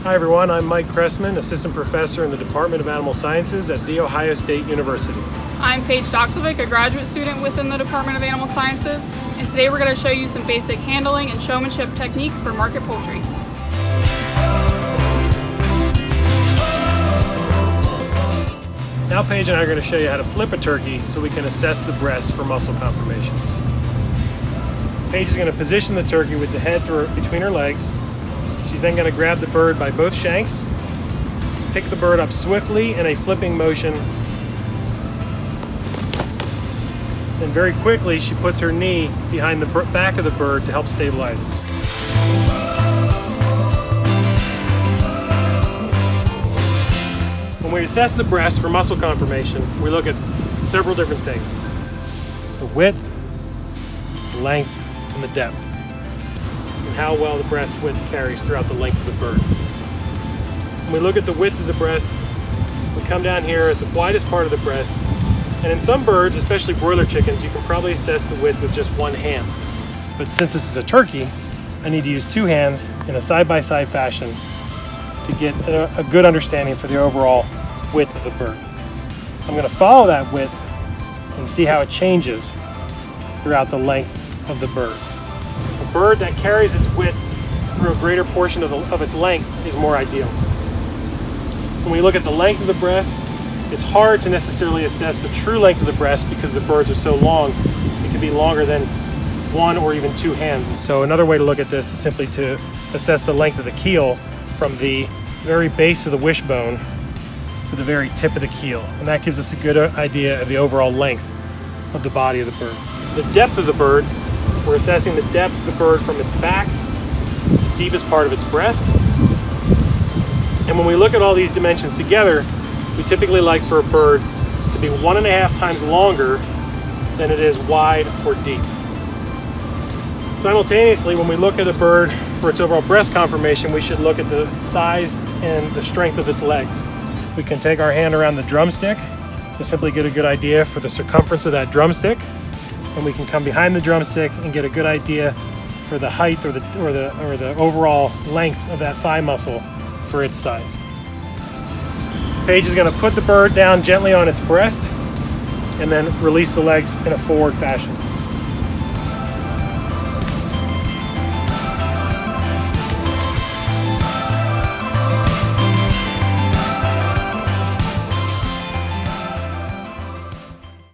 Hi everyone, I'm Mike Cressman, Assistant Professor in the Department of Animal Sciences at The Ohio State University. I'm Paige Doktovic, a graduate student within the Department of Animal Sciences, and today we're going to show you some basic handling and showmanship techniques for market poultry. Now Paige and I are going to show you how to flip a turkey so we can assess the breast for muscle conformation. Paige is going to position the turkey with the head between her legs. She's then going to grab the bird by both shanks, pick the bird up swiftly in a flipping motion. Then very quickly she puts her knee behind the back of the bird to help stabilize. When we assess the breast for muscle conformation, we look at several different things: the width, the length, and the depth, and how well the breast width carries throughout the length of the bird. When we look at the width of the breast, we come down here at the widest part of the breast, and in some birds, especially broiler chickens, you can probably assess the width with just one hand. But since this is a turkey, I need to use two hands in a side-by-side fashion to get a good understanding for the overall width of the bird. I'm going to follow that width and see how it changes throughout the length of the bird. A bird that carries its width through a greater portion of its length is more ideal. When we look at the length of the breast, it's hard to necessarily assess the true length of the breast because the birds are so long. It can be longer than one or even two hands. So another way to look at this is simply to assess the length of the keel from the very base of the wishbone to the very tip of the keel. And that gives us a good idea of the overall length of the body of the bird. The depth of the bird, we're assessing the depth of the bird from its back, the deepest part of its breast. And when we look at all these dimensions together, we typically like for a bird to be 1.5 times longer than it is wide or deep. Simultaneously, when we look at a bird for its overall breast conformation, we should look at the size and the strength of its legs. We can take our hand around the drumstick to simply get a good idea for the circumference of that drumstick, and we can come behind the drumstick and get a good idea for the height or the overall length of that thigh muscle for its size. Paige is going to put the bird down gently on its breast and then release the legs in a forward fashion.